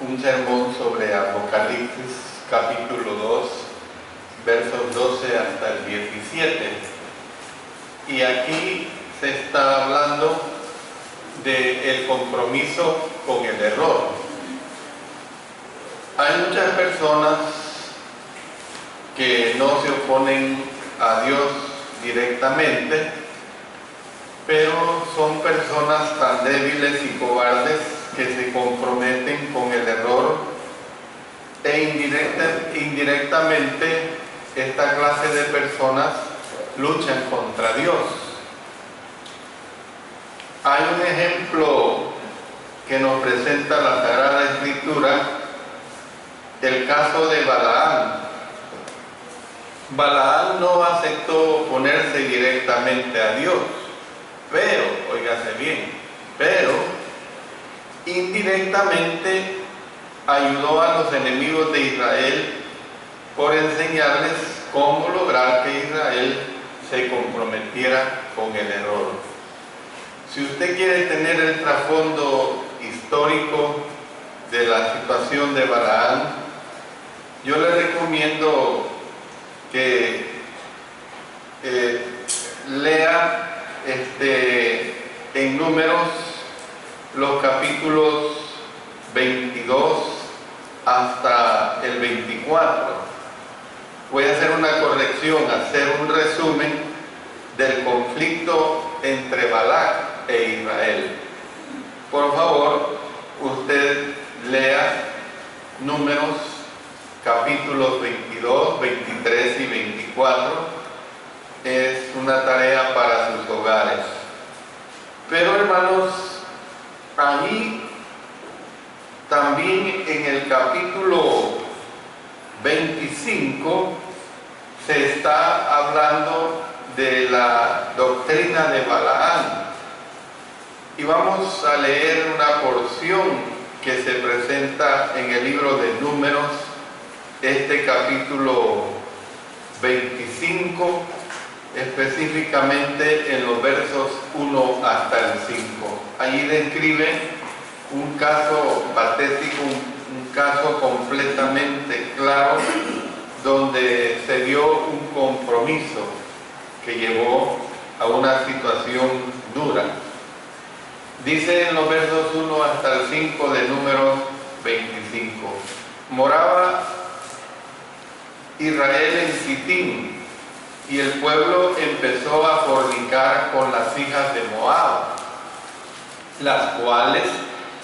un sermón sobre Apocalipsis capítulo 2, versos 12 hasta el 17. Y aquí se está hablando del compromiso con el error. Hay muchas personas que no se oponen a Dios directamente, pero son personas tan débiles y cobardes que se comprometen con el error e indirectamente esta clase de personas luchan contra Dios. Hay un ejemplo que nos presenta la Sagrada Escritura, el caso de Balaam. Balaam no aceptó oponerse directamente a Dios, pero, óigase bien, indirectamente ayudó a los enemigos de Israel por enseñarles cómo lograr que Israel se comprometiera con el error. Si usted quiere tener el trasfondo histórico de la situación de Balaam, yo le recomiendo que lea en Números los capítulos 22 hasta el 24. Voy a hacer una corrección, hacer un resumen del conflicto entre Balac e Israel. Por favor, usted lea Números capítulos 22, 23 y 24. Es una tarea para sus hogares. Pero hermanos, allí también en el capítulo 25 se está hablando de la doctrina de Balaam. Y vamos a leer una porción que se presenta en el libro de Números, este capítulo 25, específicamente en los versos 1 hasta el 5. Allí describe un caso patético, un caso completamente claro, donde se dio un compromiso que llevó a una situación dura. Dice en los versos 1 hasta el 5 de Números 25: moraba Israel en Sitín, y el pueblo empezó a fornicar con las hijas de Moab, las cuales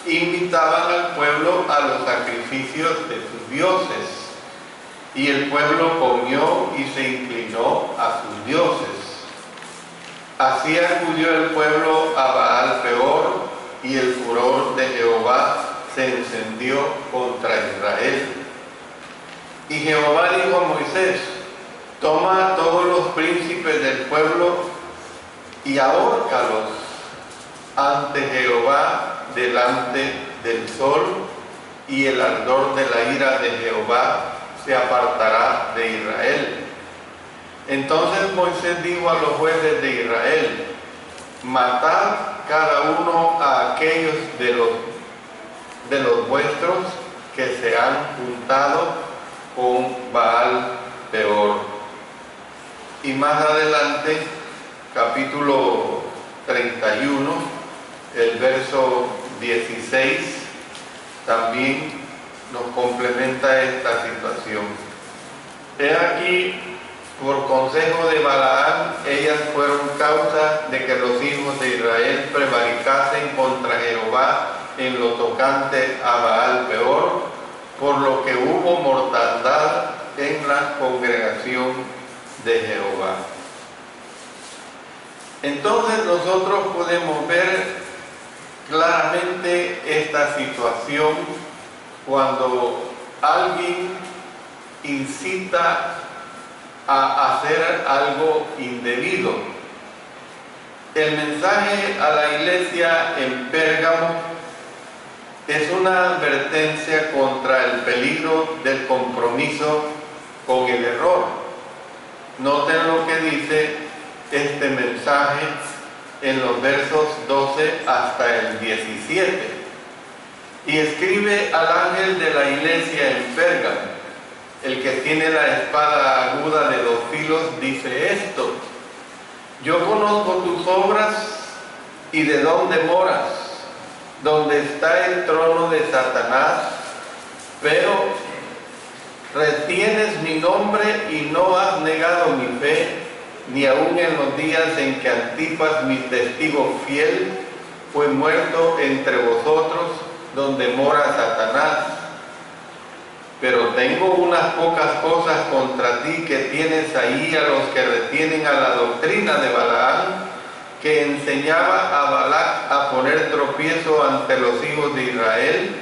invitaban al pueblo a los sacrificios de sus dioses. Y el pueblo comió y se inclinó a sus dioses. Así acudió el pueblo a Baal Peor, y el furor de Jehová se encendió contra Israel. Y Jehová dijo a Moisés: toma a todos los príncipes del pueblo y ahórcalos ante Jehová delante del sol, y el ardor de la ira de Jehová se apartará de Israel. Entonces Moisés dijo a los jueces de Israel: matad cada uno a aquellos de los vuestros que se han juntado con Baal Peor. Y más adelante, capítulo 31, el verso 16, también nos complementa esta situación. He aquí, por consejo de Balaam, ellas fueron causa de que los hijos de Israel prevaricasen contra Jehová en lo tocante a Baal Peor, por lo que hubo mortandad en la congregación de Jehová. Entonces nosotros podemos ver claramente esta situación cuando alguien incita a hacer algo indebido. El mensaje a la iglesia en Pérgamo es una advertencia contra el peligro del compromiso con el error. Noten lo que dice este mensaje en los versos 12 hasta el 17. Y escribe al ángel de la iglesia en Pérgamo, el que tiene la espada aguda de 2 filos, dice esto: yo conozco tus obras y de dónde moras, donde está el trono de Satanás, pero retienes mi nombre y no has negado mi fe, ni aun en los días en que Antipas, mi testigo fiel, fue muerto entre vosotros, donde mora Satanás. Pero tengo unas pocas cosas contra ti, que tienes ahí a los que retienen a la doctrina de Balaam, que enseñaba a Balac a poner tropiezo ante los hijos de Israel,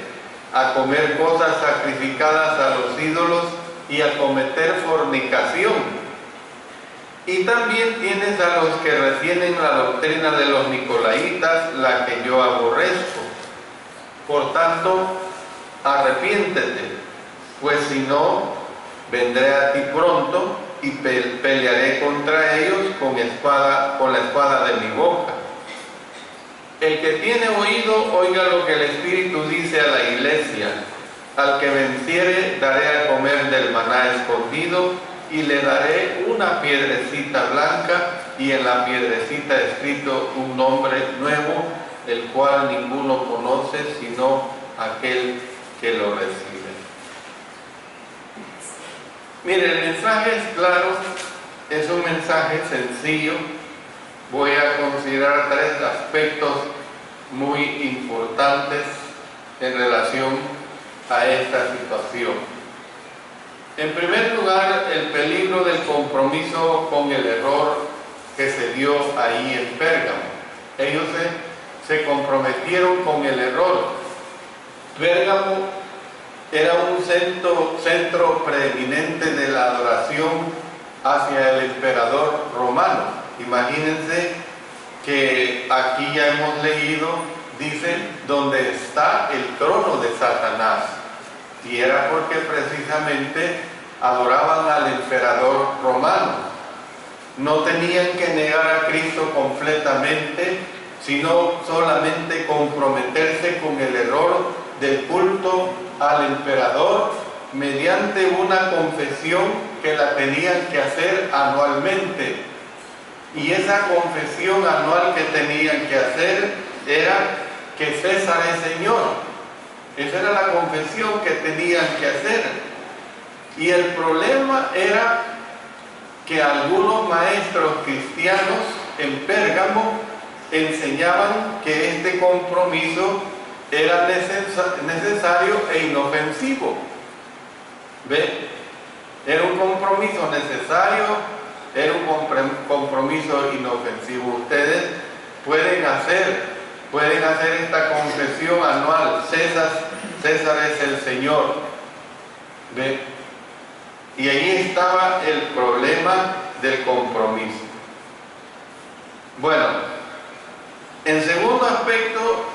a comer cosas sacrificadas a los ídolos y a cometer fornicación. Y también tienes a los que retienen la doctrina de los nicolaitas, la que yo aborrezco. Por tanto, arrepiéntete, pues si no, vendré a ti pronto y pelearé contra ellos con la espada de mi boca. El que tiene oído, oiga lo que el Espíritu dice a la iglesia. Al que venciere, daré a comer del maná escondido, y le daré una piedrecita blanca, y en la piedrecita escrito un nombre nuevo, el cual ninguno conoce sino aquel que lo recibe. Mire, el mensaje es claro, es un mensaje sencillo. Voy a considerar 3 aspectos muy importantes en relación a esta situación. En primer lugar, el peligro del compromiso con el error que se dio ahí en Pérgamo. Ellos se comprometieron con el error. Pérgamo era un centro preeminente de la adoración hacia el emperador romano. Imagínense que aquí ya hemos leído, dice, donde está el trono de Satanás. Y era porque precisamente adoraban al emperador romano. No tenían que negar a Cristo completamente, sino solamente comprometerse con el error del culto al emperador mediante una confesión que la tenían que hacer anualmente. Y esa confesión anual que tenían que hacer era que César es Señor. Esa era la confesión que tenían que hacer. Y el problema era que algunos maestros cristianos en Pérgamo enseñaban que este compromiso era necesario e inofensivo. ¿Ve? Era un compromiso necesario, era un compromiso inofensivo. Ustedes pueden hacer esta confesión anual: César es el Señor. ¿Ve? Y ahí estaba el problema del compromiso. Bueno, en segundo aspecto,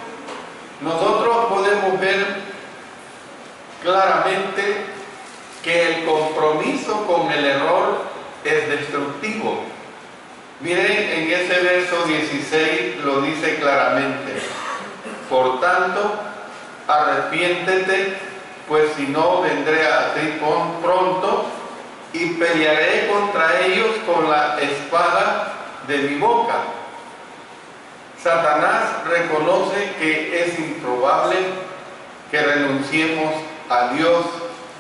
nosotros podemos ver claramente que el compromiso con el error es destructivo. Miren, en ese verso 16 lo dice claramente: por tanto, arrepiéntete, pues si no, vendré a ti pronto y pelearé contra ellos con la espada de mi boca. Satanás reconoce que es improbable que renunciemos a Dios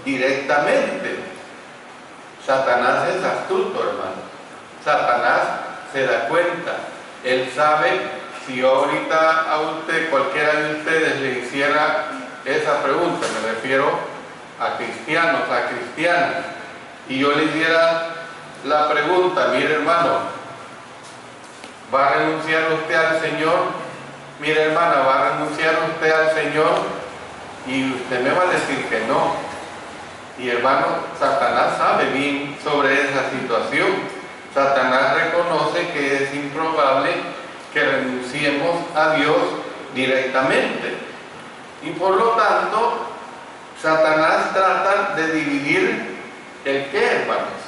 directamente. Satanás es astuto, hermano. Satanás se da cuenta. Él sabe, si ahorita a usted, cualquiera de ustedes le hiciera esa pregunta, me refiero a cristianos, a cristianas, y yo le hiciera la pregunta: mire, hermano, ¿va a renunciar usted al Señor? Mire, hermana, ¿va a renunciar usted al Señor? Y usted me va a decir que no. Y hermano, Satanás sabe bien sobre esa situación. Satanás reconoce que es improbable que renunciemos a Dios directamente. Y por lo tanto, Satanás trata de dividir el qué, hermanos.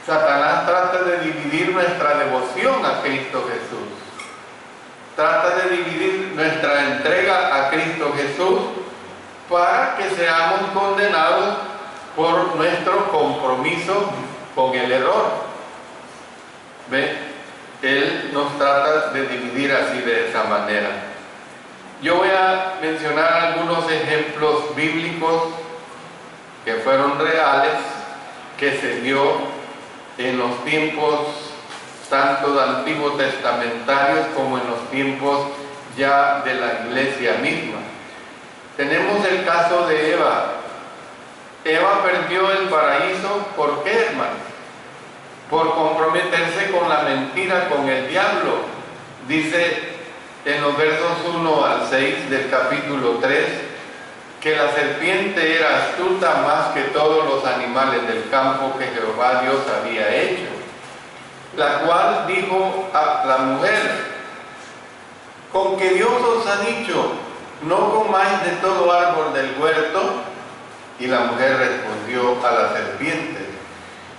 Satanás trata de dividir nuestra devoción a Cristo Jesús. Trata de dividir nuestra entrega a Cristo Jesús para que seamos condenados por nuestro compromiso con el error. ¿Ve? Él nos trata de dividir así, de esa manera. Yo voy a mencionar algunos ejemplos bíblicos que fueron reales, que se dio en los tiempos tanto antiguos testamentarios como en los tiempos ya de la iglesia misma. Tenemos el caso de Eva. Eva perdió el paraíso, ¿por qué, hermano? Por comprometerse con la mentira, con el diablo. Dice en los versos 1 al 6 del capítulo 3, que la serpiente era astuta más que todos los animales del campo que Jehová Dios había hecho, la cual dijo a la mujer: ¿con que Dios os ha dicho, no comáis de todo árbol del huerto? Y la mujer respondió a la serpiente: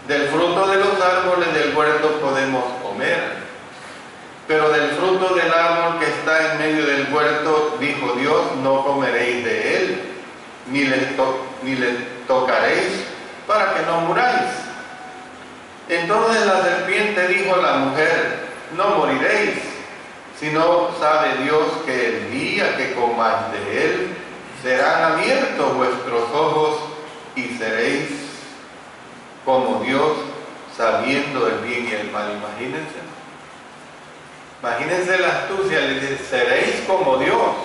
del fruto de los árboles del huerto podemos comer, pero del fruto del árbol que está en medio del huerto, dijo Dios, no comeréis de él, ni le tocaréis, para que no muráis. Entonces la serpiente dijo a la mujer: no moriréis, sino sabe Dios que el día que comáis de él, serán abiertos vuestros ojos y seréis como Dios, sabiendo el bien y el mal. Imagínense la astucia, le dice: seréis como Dios.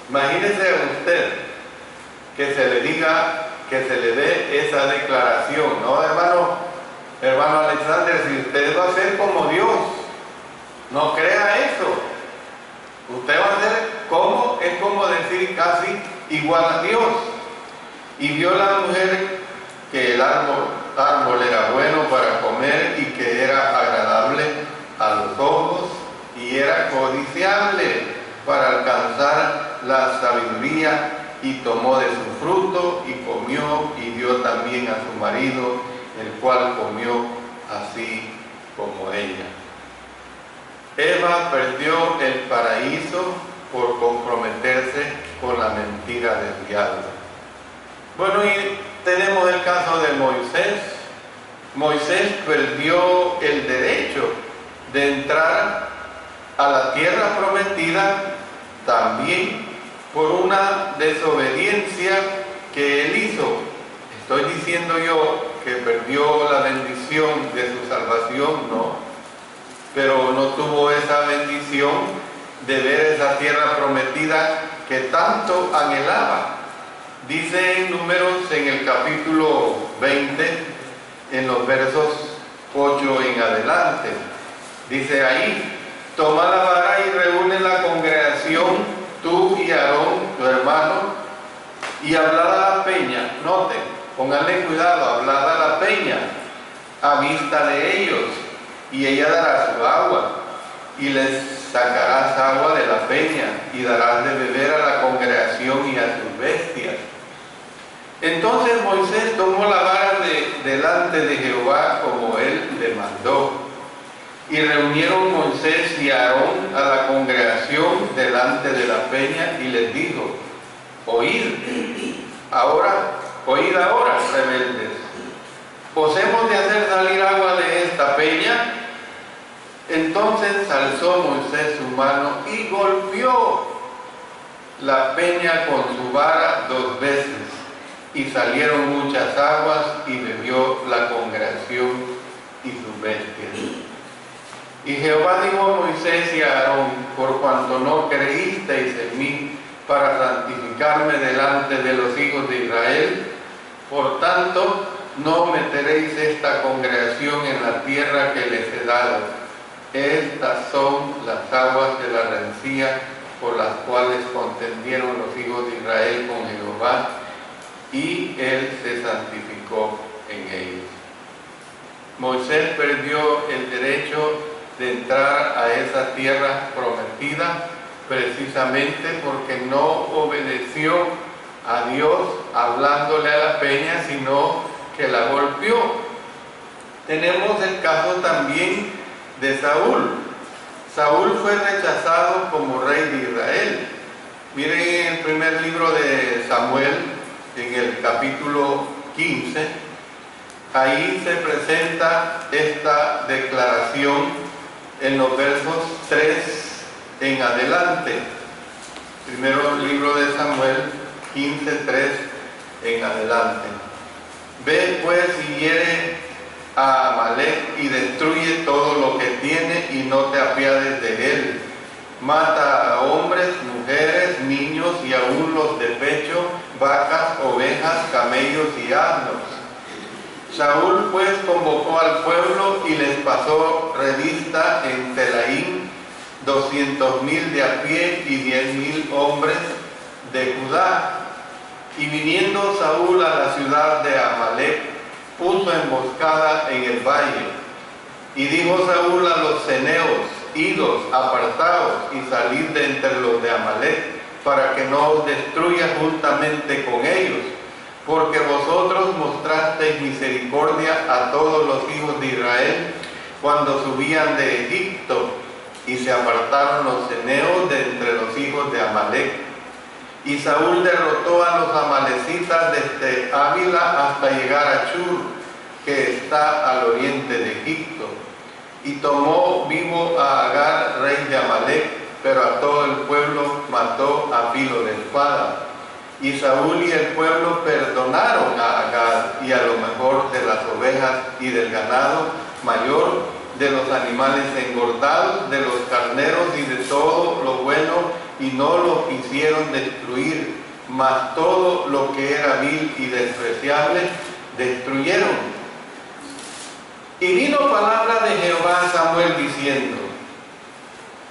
Imagínense a usted que se le diga, que se le dé esa declaración, ¿no, hermano Alexander? Si usted va a ser como Dios, no crea eso. Usted va a ser como, es como decir casi igual a Dios. Y vio la mujer que el árbol era bueno para comer y que era agradable a los ojos y era codiciable para alcanzar la sabiduría, y tomó de su fruto y comió y dio también a su marido, el cual comió así como ella. Eva perdió el paraíso por comprometerse con la mentira del diablo. Bueno, y tenemos el caso de Moisés. Moisés perdió el derecho de entrar a la tierra prometida también por una desobediencia que él hizo. Estoy diciendo yo que perdió la bendición de su salvación, no, pero no tuvo esa bendición de ver esa tierra prometida que tanto anhelaba. Dice en Números, en el capítulo 20, en los versos 8 en adelante, dice ahí: toma la vara y reúne la congregación, tú y Aarón, tu hermano, y hablad a la peña. Noten, pónganle cuidado, hablad a la peña a vista de ellos, y ella dará su agua, y les sacarás agua de la peña, y darás de beber a la congregación y a sus bestias. Entonces Moisés tomó la vara delante de Jehová como él le mandó. Y reunieron Moisés y Aarón a la congregación delante de la peña y les dijo: oíd ahora, rebeldes, ¿os hemos de hacer salir agua de esta peña? Entonces alzó Moisés su mano y golpeó la peña con su vara 2 veces, y salieron muchas aguas, y bebió la congregación y sus bestias. Y Jehová dijo a Moisés y a Aarón: por cuanto no creísteis en mí para santificarme delante de los hijos de Israel, por tanto no meteréis esta congregación en la tierra que les he dado. Estas son las aguas de la rencilla por las cuales contendieron los hijos de Israel con Jehová, y él se santificó en ellos. Moisés perdió el derecho de entrar a esa tierra prometida precisamente porque no obedeció a Dios hablándole a la peña, sino que la golpeó. Tenemos el caso también de Saúl. Saúl fue rechazado como rey de Israel. Miren en primer libro de Samuel, en el capítulo 15, ahí se presenta esta declaración en los versos 3 en adelante. Primero libro de Samuel 15:3 en adelante. Ve pues y hiere a Amalec y destruye todo lo que tiene y no te apiades de él. Mata a hombres, mujeres, niños y aún los de pecho, vacas, ovejas, camellos y asnos. Saúl pues convocó al pueblo y les pasó revista en Telaín 200,000 de a pie y 10,000 hombres de Judá. Y viniendo Saúl a la ciudad de Amalec, puso emboscada en el valle. Y dijo Saúl a los ceneos: idos, apartaos y salid de entre los de Amalec, para que no os destruya juntamente con ellos, porque vosotros mostrasteis misericordia a todos los hijos de Israel cuando subían de Egipto, y se apartaron los ceneos de entre los hijos de Amalec. Y Saúl derrotó a los amalecitas desde Ávila hasta llegar a Chur, que está al oriente de Egipto, y tomó vivo a Agar, rey de Amalec, pero a todo el pueblo mató a filo de espada. Y Saúl y el pueblo perdonaron a Agar y a lo mejor de las ovejas y del ganado mayor, de los animales engordados, de los carneros y de todo lo bueno, y no lo quisieron destruir, mas todo lo que era vil y despreciable destruyeron. Y vino palabra de Jehová a Samuel diciendo: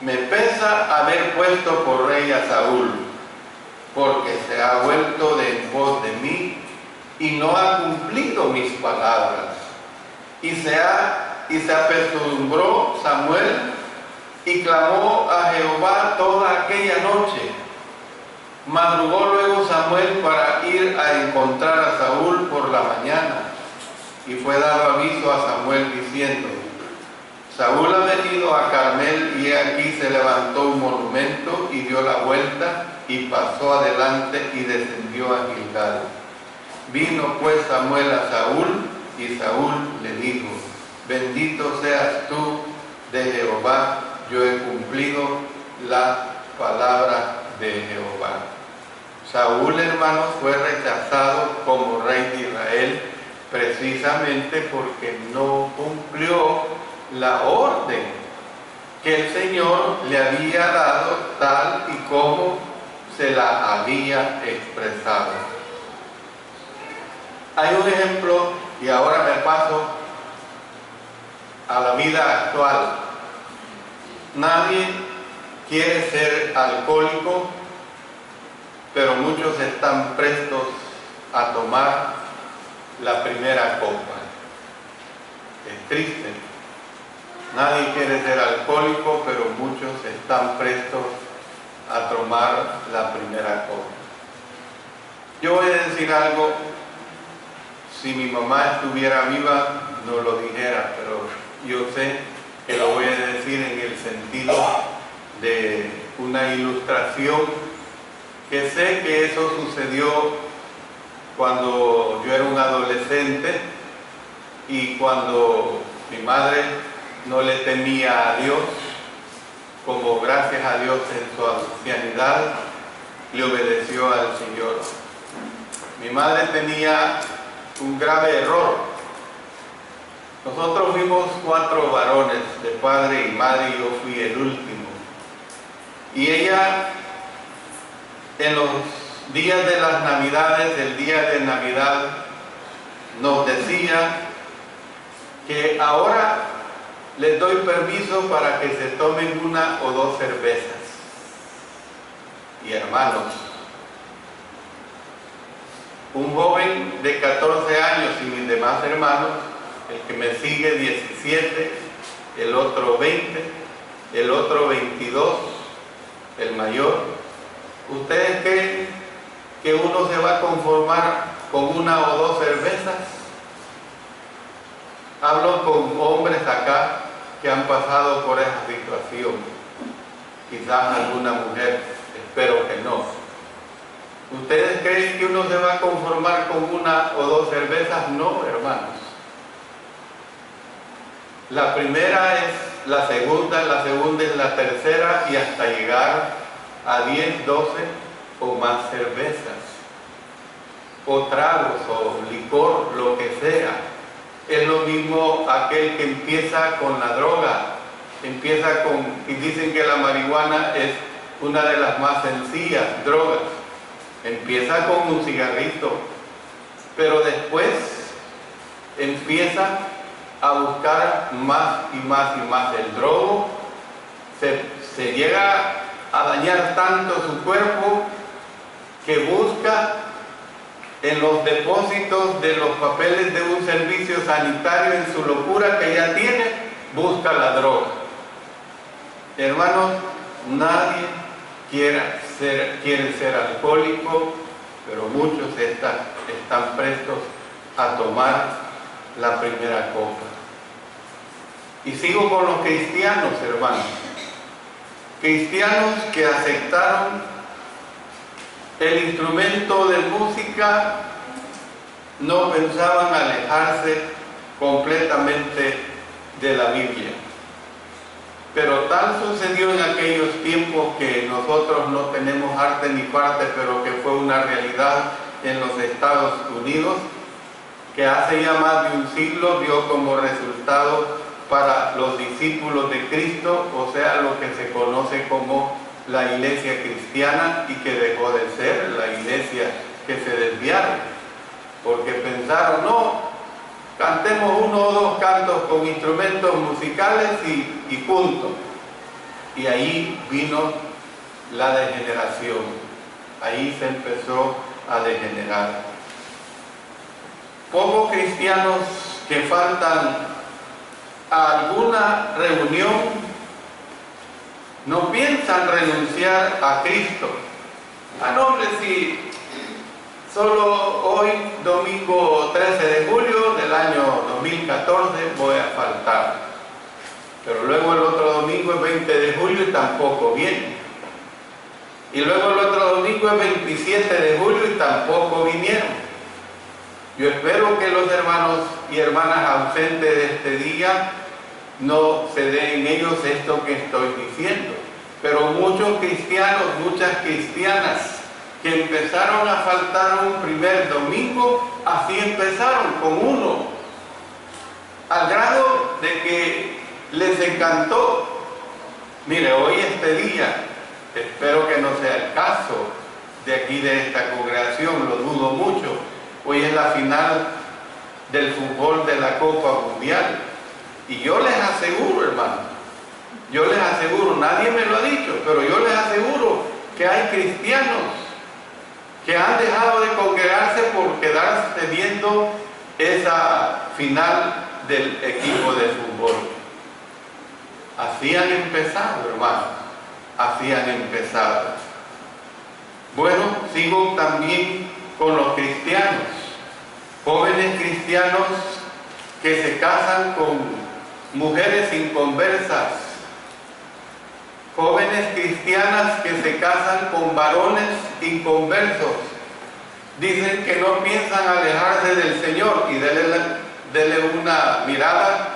me pesa haber puesto por rey a Saúl, porque se ha vuelto de en pos de mí y no ha cumplido mis palabras. Y se apesadumbró Samuel y clamó a Jehová toda aquella noche. Madrugó luego Samuel para ir a encontrar a Saúl por la mañana, y fue dado aviso a Samuel diciendo: Saúl ha venido a Carmel, y aquí se levantó un monumento y dio la vuelta y pasó adelante y descendió a Gilgal. Vino pues Samuel a Saúl, y Saúl le dijo: bendito seas tú de Jehová, yo he cumplido la palabra de Jehová. Saúl, hermanos, fue rechazado como rey de Israel precisamente porque no cumplió la orden que el Señor le había dado tal y como se la había expresado. Hay un ejemplo, y ahora me paso a la vida actual. Nadie quiere ser alcohólico, pero muchos están prestos a tomar la primera copa. Es triste. Nadie quiere ser alcohólico, pero muchos están prestos a tomar la primera copa. Yo voy a decir algo, si mi mamá estuviera viva no lo dijera, pero yo sé que lo voy a decir en el sentido de una ilustración, que sé que eso sucedió cuando yo era un adolescente y cuando mi madre no le temía a Dios, como gracias a Dios en su ancianidad le obedeció al Señor. Mi madre tenía un grave error. Nosotros fuimos 4 varones de padre y madre, y yo fui el último. Y ella, en los días de las Navidades, el día de Navidad, nos decía que ahora les doy permiso para que se tomen 1 o 2 cervezas. Y hermanos, un joven de 14 años y mis demás hermanos, el que me sigue 17, el otro 20, el otro 22, el mayor. ¿Ustedes creen que uno se va a conformar con 1 o 2 cervezas? Hablo con hombres acá que han pasado por esa situación. Quizás alguna mujer, espero que no. ¿Ustedes creen que uno se va a conformar con una o dos cervezas? No, hermanos. La primera es la segunda es la tercera, y hasta llegar a 10, 12 o más cervezas, o tragos, o licor, lo que sea. Es lo mismo aquel que empieza con la droga, y dicen que la marihuana es una de las más sencillas drogas. Empieza con un cigarrito, pero después empieza a buscar más y más y más. El drogo se llega a dañar tanto su cuerpo que busca en los depósitos de los papeles de un servicio sanitario, en su locura que ya tiene, busca la droga. Hermanos, nadie quiere ser alcohólico, pero muchos están prestos a tomar la primera copa. Y sigo con los cristianos, hermanos. Cristianos que aceptaron el instrumento de música, no pensaban alejarse completamente de la Biblia. Pero tal sucedió en aquellos tiempos que nosotros no tenemos arte ni parte, pero que fue una realidad en los Estados Unidos, que hace ya más de un siglo dio como resultado para los discípulos de Cristo, o sea, lo que se conoce como la iglesia cristiana, y que dejó de ser la iglesia, que se desviaron, porque pensaron, no, cantemos uno o dos cantos con instrumentos musicales y punto. Y ahí vino la degeneración, ahí se empezó a degenerar. Pocos cristianos que faltan a alguna reunión no piensan renunciar a Cristo. No, hombre, si solo hoy, domingo 13 de julio del año 2014, voy a faltar. Pero luego el otro domingo es 20 de julio y tampoco viene. Y luego el otro domingo es 27 de julio y tampoco vinieron. Yo espero que los hermanos y hermanas ausentes de este día no se den en ellos esto que estoy diciendo. Pero muchos cristianos, muchas cristianas que empezaron a faltar un primer domingo, así empezaron con uno, al grado de que les encantó. Mire, hoy este día, espero que no sea el caso de aquí de esta congregación, lo dudo mucho. Hoy es la final del fútbol de la Copa Mundial. Y yo les aseguro, hermano, yo les aseguro, nadie me lo ha dicho, pero yo les aseguro que hay cristianos que han dejado de congregarse por quedarse viendo esa final del equipo de fútbol. Así han empezado, hermano, así han empezado. Bueno, sigo también con los cristianos, jóvenes cristianos que se casan con mujeres inconversas, jóvenes cristianas que se casan con varones inconversos. Dicen que no piensan alejarse del Señor, y dele una mirada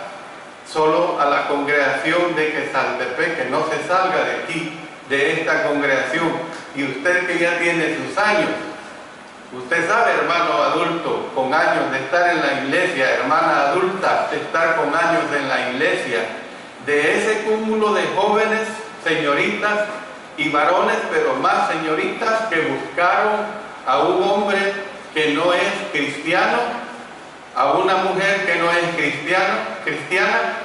solo a la congregación de Quesaltepec, que no se salga de aquí, de esta congregación. Y usted que ya tiene sus años, usted sabe, hermano adulto, con años de estar en la iglesia, hermana adulta, de estar con años en la iglesia, de ese cúmulo de jóvenes, señoritas y varones, pero más señoritas, que buscaron a un hombre que no es cristiano, a una mujer que no es cristiana,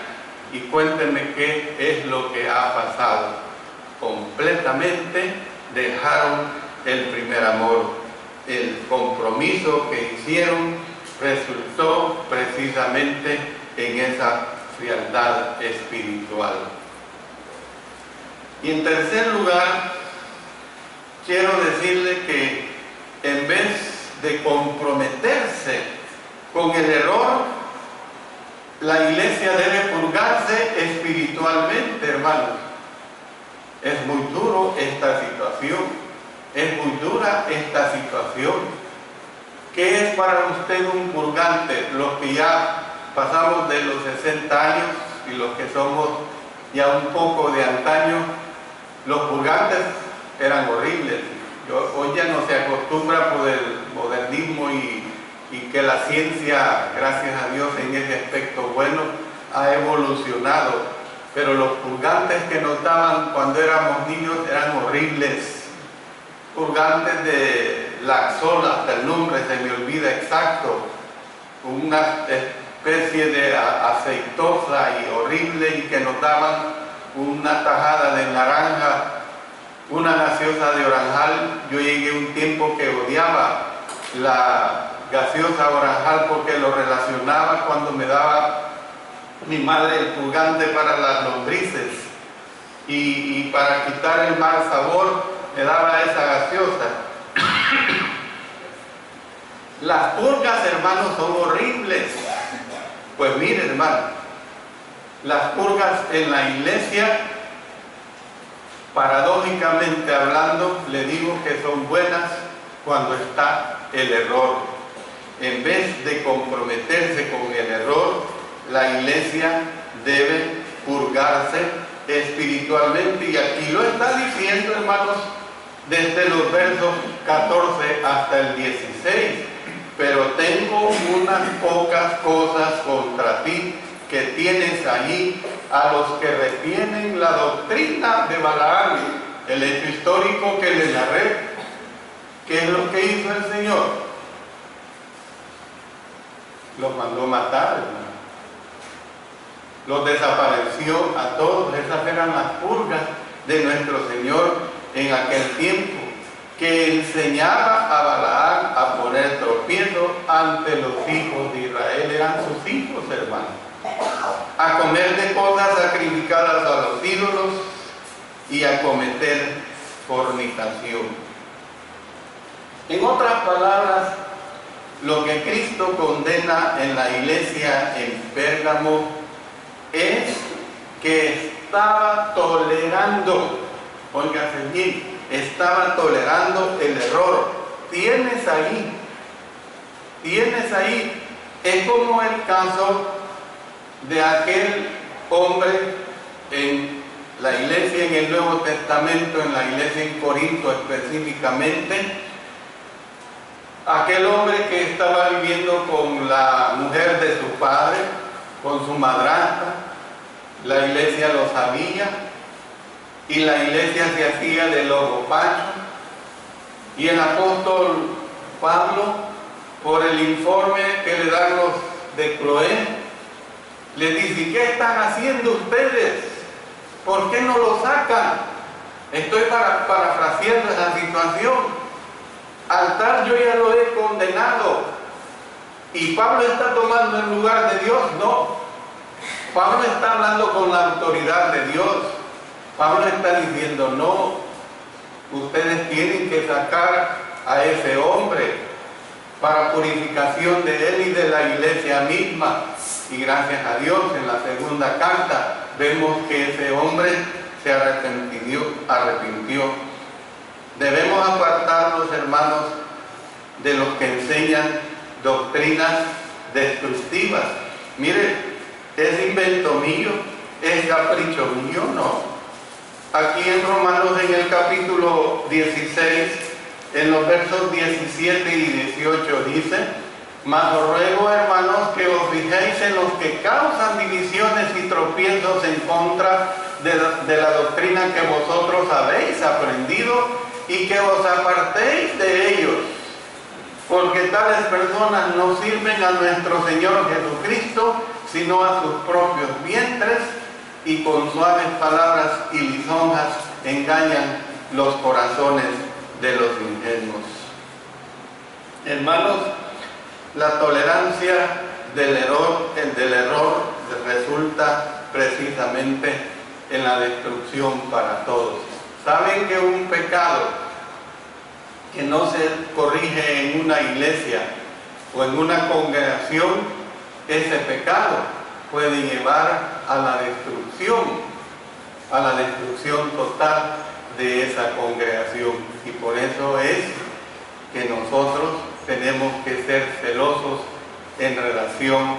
y cuéntenme qué es lo que ha pasado. Completamente dejaron el primer amor. El compromiso que hicieron resultó precisamente en esa frialdad espiritual. Y en tercer lugar, quiero decirle que en vez de comprometerse con el error, la iglesia debe purgarse espiritualmente, hermanos. Es muy duro esta situación. Es muy dura esta situación. ¿Qué es para usted un purgante? Los que ya pasamos de los 60 años y los que somos ya un poco de antaño, los purgantes eran horribles. Hoy ya no se acostumbra por el modernismo y que la ciencia, gracias a Dios, en ese aspecto bueno, ha evolucionado. Pero los purgantes que nos daban cuando éramos niños eran horribles. Purgantes de Laxol, hasta el nombre se me olvida exacto, una especie de aceitosa y horrible, y que nos daban una tajada de naranja, una gaseosa de oranjal. Yo llegué un tiempo que odiaba la gaseosa oranjal porque lo relacionaba cuando me daba mi madre el purgante para las lombrices, y para quitar el mal sabor me daba esa gaseosa. Las purgas, hermanos, son horribles. Pues mire, hermano, las purgas en la iglesia, paradójicamente hablando, le digo que son buenas cuando está el error. En vez de comprometerse con el error, la iglesia debe purgarse espiritualmente, y aquí lo está diciendo, hermanos, desde los versos 14 hasta el 16. Pero tengo unas pocas cosas contra ti, que tienes allí a los que retienen la doctrina de Balaam. El hecho histórico que le narré. ¿Qué es lo que hizo el Señor? Los mandó matar, hermano. Los desapareció a todos. Esas eran las purgas de nuestro Señor en aquel tiempo, que enseñaba a Balaam a poner tropiezo ante los hijos de Israel. Eran sus hijos, hermanos, a comer de cosas sacrificadas a los ídolos y a cometer fornicación. En otras palabras, lo que Cristo condena en la iglesia en Pérgamo es que estaba tolerando, óigase bien, estaba tolerando el error. Tienes ahí, es como el caso de aquel hombre en la iglesia en el Nuevo Testamento, en la iglesia en Corinto específicamente, aquel hombre que estaba viviendo con la mujer de su padre, con su madrastra. La iglesia lo sabía, y la iglesia se hacía de lobo pacho, y el apóstol Pablo, por el informe que le dan los de Cloé, le dice: ¿qué están haciendo ustedes? ¿Por qué no lo sacan? Estoy parafraseando esa situación. Al tal yo ya lo he condenado, y Pablo está tomando el lugar de Dios. No, Pablo está hablando con la autoridad de Dios. Pablo está diciendo: no, ustedes tienen que sacar a ese hombre para purificación de él y de la iglesia misma. Y gracias a Dios, en la segunda carta vemos que ese hombre se arrepintió. Debemos apartarnos, hermanos, de los que enseñan doctrinas destructivas. Mire, es invento mío, es capricho mío, no. Aquí en Romanos, en el capítulo 16, en los versos 17 y 18 dice: mas os ruego, hermanos, que os fijéis en los que causan divisiones y tropiezos en contra de la doctrina que vosotros habéis aprendido, y que os apartéis de ellos, porque tales personas no sirven a nuestro Señor Jesucristo, sino a sus propios vientres, y con suaves palabras y lisonjas engañan los corazones de los ingenuos. Hermanos, la tolerancia del error resulta precisamente en la destrucción para todos. ¿Saben que un pecado que no se corrige en una iglesia o en una congregación, ese pecado puede llevar a la destrucción total de esa congregación. Y por eso es que nosotros tenemos que ser celosos en relación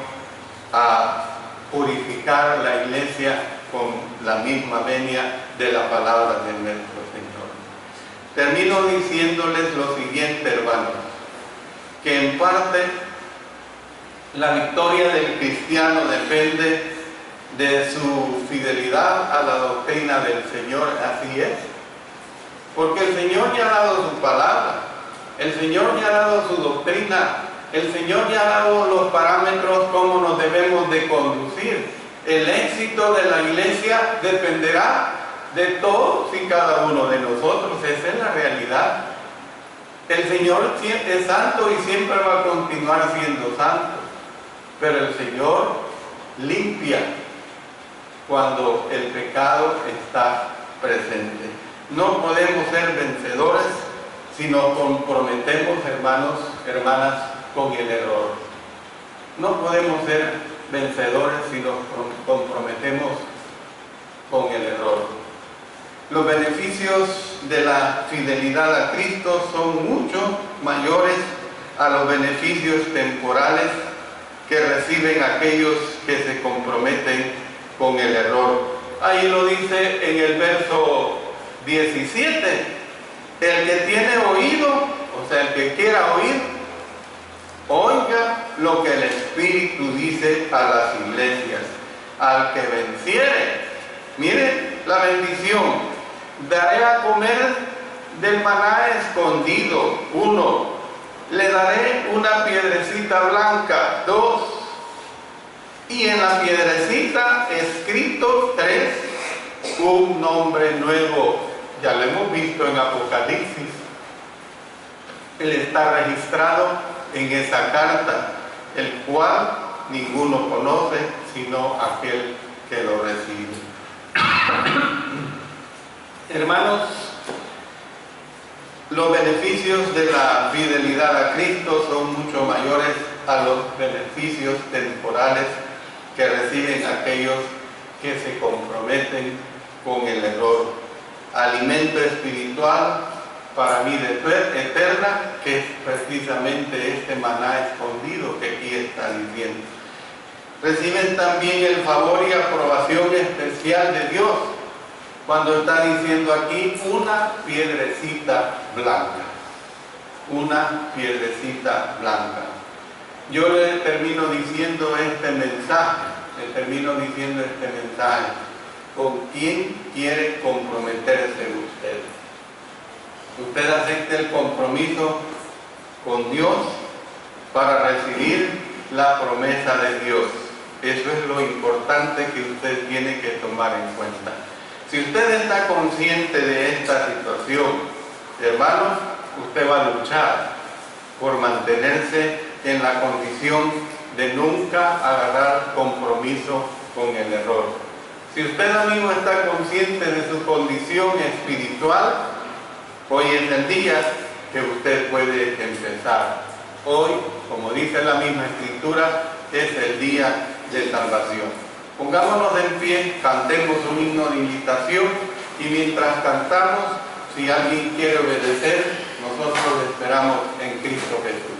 a purificar la iglesia con la misma venia de la palabra de nuestro Señor. Termino diciéndoles lo siguiente, hermanos, que en parte la victoria del cristiano depende de su fidelidad a la doctrina del Señor, así es. Porque el Señor ya ha dado su palabra, el Señor ya ha dado su doctrina, el Señor ya ha dado los parámetros cómo nos debemos de conducir. El éxito de la iglesia dependerá de todos y cada uno de nosotros, esa es la realidad. El Señor es santo y siempre va a continuar siendo santo, pero el Señor limpia cuando el pecado está presente. No podemos ser vencedores si nos comprometemos, hermanos, hermanas, con el error. No podemos ser vencedores si nos comprometemos con el error. Los beneficios de la fidelidad a Cristo son mucho mayores a los beneficios temporales que reciben aquellos que se comprometen con el error. Ahí lo dice en el verso 17, el que tiene oído, o sea, el que quiera oír, oiga lo que el Espíritu dice a las iglesias. Al que venciere, mire la bendición, daré a comer del maná escondido, 1, le daré una piedrecita blanca, 2, y en la piedrecita escrito 3, un nombre nuevo. Ya lo hemos visto en Apocalipsis. Él está registrado en esa carta, el cual ninguno conoce sino aquel que lo recibe. Hermanos, los beneficios de la fidelidad a Cristo son mucho mayores a los beneficios temporales que reciben aquellos que se comprometen con el error. Alimento espiritual para vida eterna, que es precisamente este maná escondido que aquí está diciendo. Reciben también el favor y aprobación especial de Dios, cuando está diciendo aquí una piedrecita blanca. Una piedrecita blanca. Yo le termino diciendo este mensaje, ¿con quién quiere comprometerse usted? Usted acepta el compromiso con Dios para recibir la promesa de Dios. Eso es lo importante que usted tiene que tomar en cuenta. Si usted está consciente de esta situación, hermanos, usted va a luchar por mantenerse en la condición de nunca agarrar compromiso con el error. Si usted, amigo, está consciente de su condición espiritual, hoy es el día que usted puede empezar. Hoy, como dice la misma Escritura, es el día de salvación. Pongámonos en pie, cantemos un himno de invitación y mientras cantamos, si alguien quiere obedecer, nosotros esperamos en Cristo Jesús.